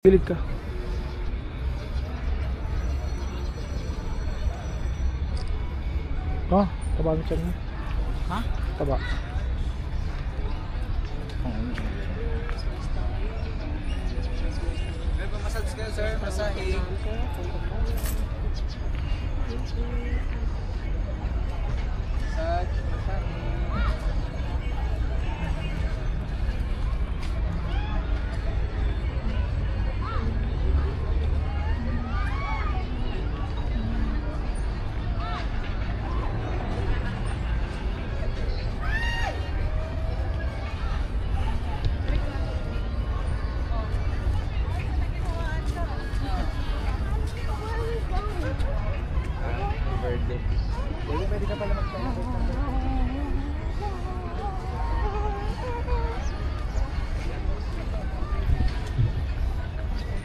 Gilid ka. Oh, taba ang tiyan mo. Ha? Taba. May massage kayo, sir? Masahe. Massage, masahe. Birthday. Pwede ka pala mag-celebrate ng birthday.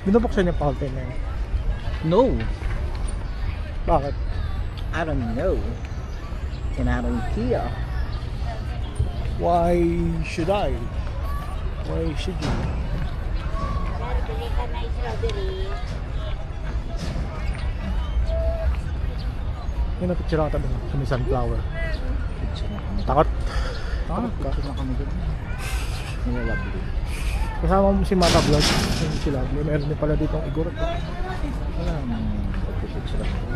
Binubuksan yung fountain na yun. No, Bakit? I don't know. And I don't care. Why should I? Why should you? Bili ka na strawberry. Yung napicture ako tabi sa may sunflower. Picture na kami. Takot. Ah, picture na kami doon. Nilalabli. Kasama mo si Mata Vlog. Yung si Lovely. Meron din pala dito ang igorot. Wala namang picture na kami.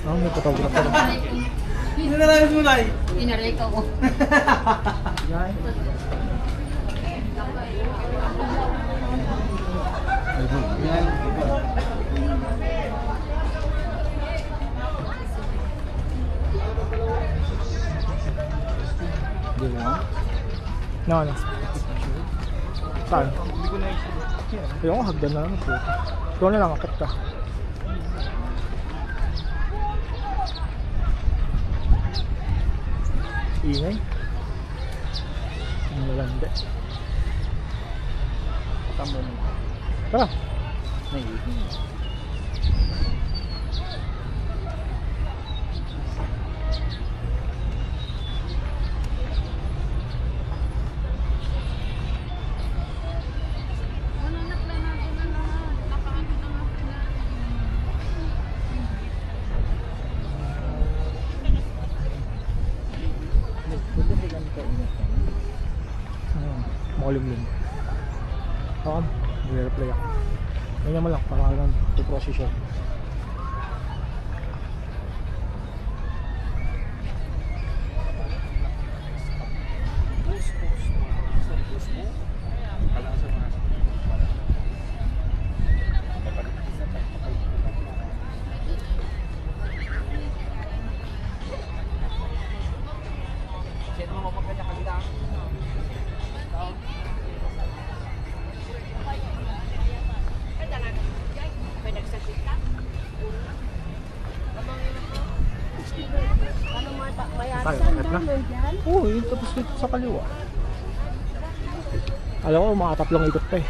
Ah, may photographer. Ninarayan mo na eh. Inaray ko ko. Yan. Di mo? No. Saan? Hindi ko na-isip. Kaya ako hagdan na lang po. Ikaw na lang, akit ka. Ingay. Ang malanda. Tama mo. Tara. Naiihin. Buti hindi kami kainit. Makulimlim. Ako, nire-replay ako. Ganyan mo lang, para lang i-process. Tayo, akit na. Oo, yung tapos dito sa kaliwa. Alam ko, mga tatlong ikot pa eh.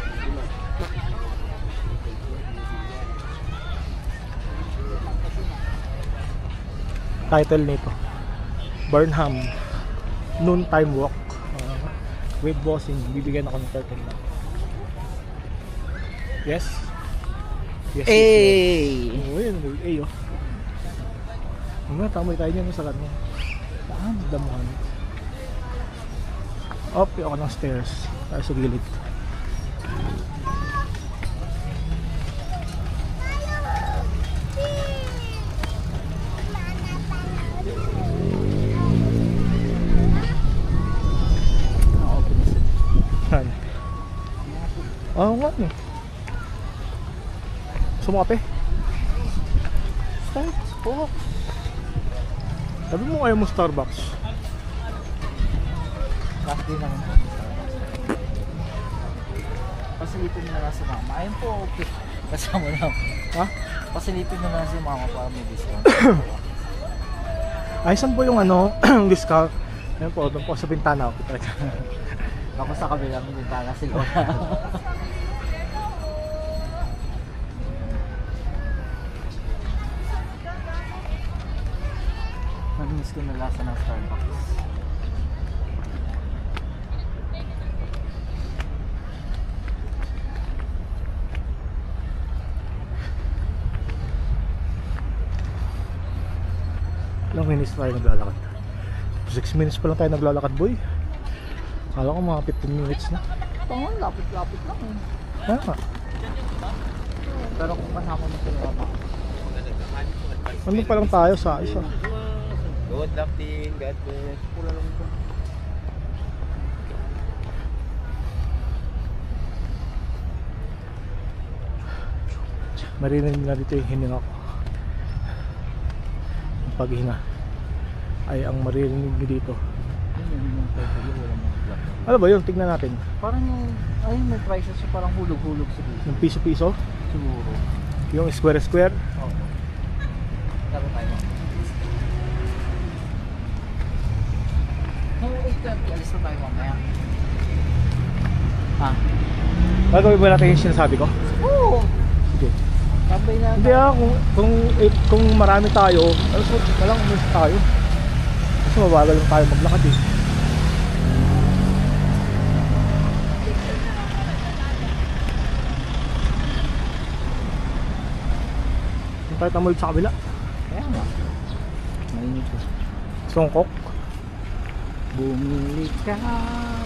Title nito, Burnham Noontime Walk. With bossing, bibigyan ako ng 13 lang. Yes? Yes, Hey! Oo, yun. Eh, oh. Mamaya, tamoy tayo dyan sa kanya. Saan? Damuhan. Up, ako ng stairs. Tayo sa gilid. Saan? Oo nga eh. Sumape. Starbucks po. Sabi mo ayaw mo Starbucks. Last day naman po. Pasilipin mo na lang si mama. Ayun po, okay. Kasama na. Ha? Pasilipin mo na lang si mama para may discount. Ay, saan po yung ano, discount? Ayun po, doon po sa bintana. Ako sa kabilang bintana siguro. Namiss ko na lasa ng Starbucks. Ilang minutes tayo naglalakad? 6 minutes pa lang tayo naglalakad, boy. Kala ko mga 15 minutes na. Pangon, lapit-lapit lang eh. Kaya nga. Pero kung kasama mo sila pa. Ano pa lang tayo sa isa? Good luck din, God bless. Pula lang ito. Marinig na dito yung hininga ko. Ang paghinga ay ang maririnig nyo dito. Ano ba yun? Tignan natin. Parang yung, ayun may prices so parang hulog-hulog siguro. Yung piso-piso, Siguro. yung square-square. Oo. Laro tayo. No, 8:30. Alis na tayo mamaya. Ha? Gagawin ba natin yung sinasabi ko? Oo! Sige. Tambay na. Hindi kung marami tayo, walang umis tayo. Kasi mabagal lang tayo maglakad eh. Yung tayo tamulid sa kabila. Kaya nga. Mainit ko. Songkok. Bumili ka.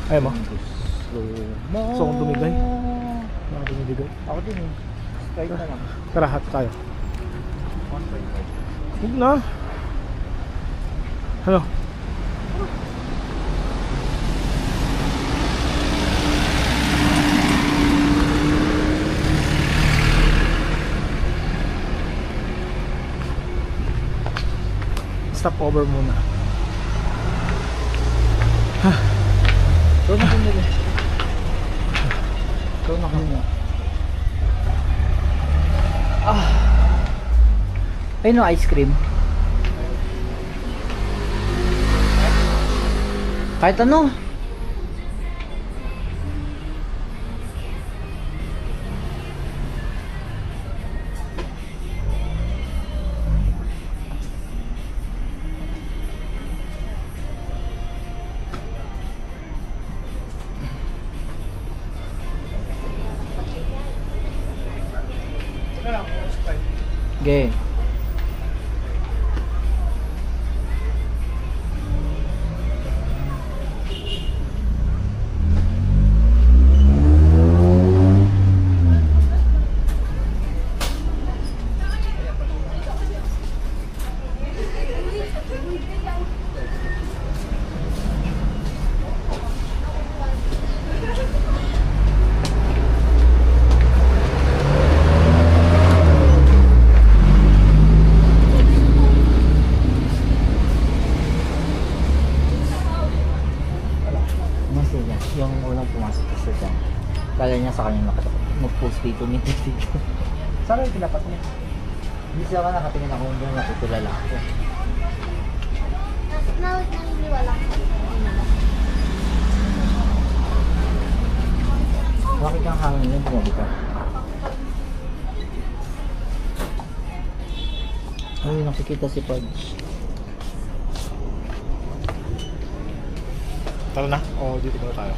Ayaw mo? Gusto mo. Gusto kong tumigay. Mga dumibigay. Ako din eh. Try ko na lang. Tara, hat tayo. 1.5. Huwag na. Ano? Stop over muna. Ikaw na kumili. Ikaw na kumili. Ayun no, ice cream. Kahit ano. Okay. Yung unang pumasok kasi siya. Kala niya sa kanya nag-post dito ni dito. Saan yung pinapat niya? Hindi siya ka nakatingin ako kung doon natutulala ako. Naniniwala ko. Bakit kang hangin yun? Bumabi ka. Ay, nakikita si Pag. Tara na. O, dito muna tayo.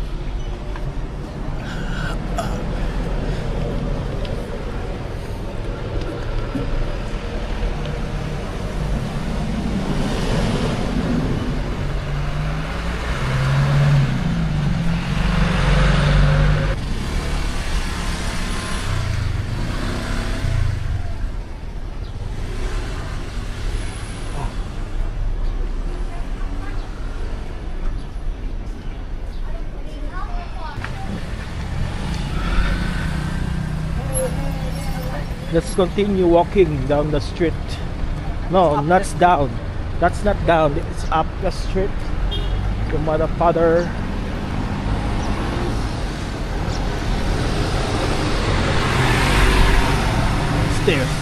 Let's continue walking down the street. No, not down. That's not down. It's up the street. The motherfucker. Stairs.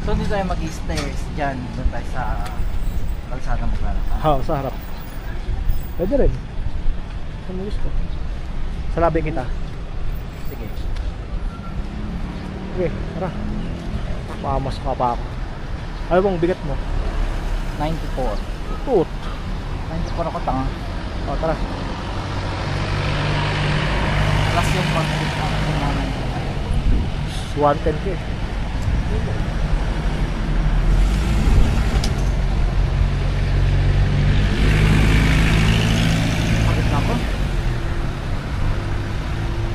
So hindi tayo mag-stairs dyan. Doon tayo sa kalsada maglalakad. Ha, sa harap. Pwede rin. Saan mo gusto? Sa labi kita. Sige. Okay, tara. Mamas ka pa ako. Ano bang bigat mo? 94. Tut. 94 ako tanga. O, tara. Plus yung pag-ulit na. 110k.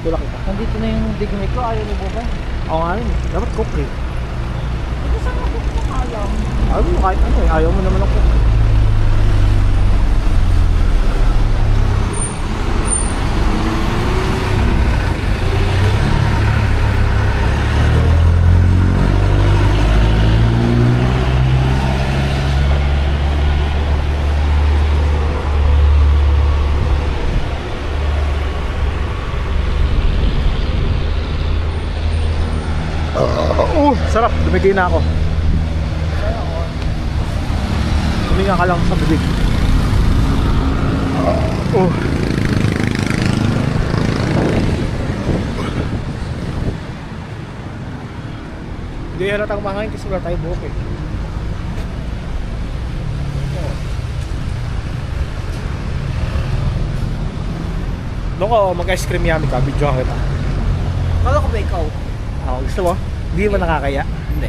Tulak kita. Nandito na yung digmate ko, ayaw mo ba? Oo nga yun. Dapat cook eh. Hindi saan ako kumakalam. Ayaw mo kahit ano eh. Ayaw mo naman ako. Sarap, dumigay na ako. Huminga ka lang sa bibig. Hindi halatang mahangin kasi wala tayo buhok eh. Doon ko mag-ice cream yummy ka, video ka kita. Kala ko ba ikaw? Gusto mo? Hindi ba nakakaya? Hindi.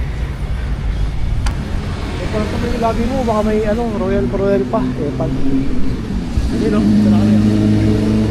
Eh, parang sa may labi mo, baka may ano, royal pa. Eh, pag... Hindi no, ito na kami.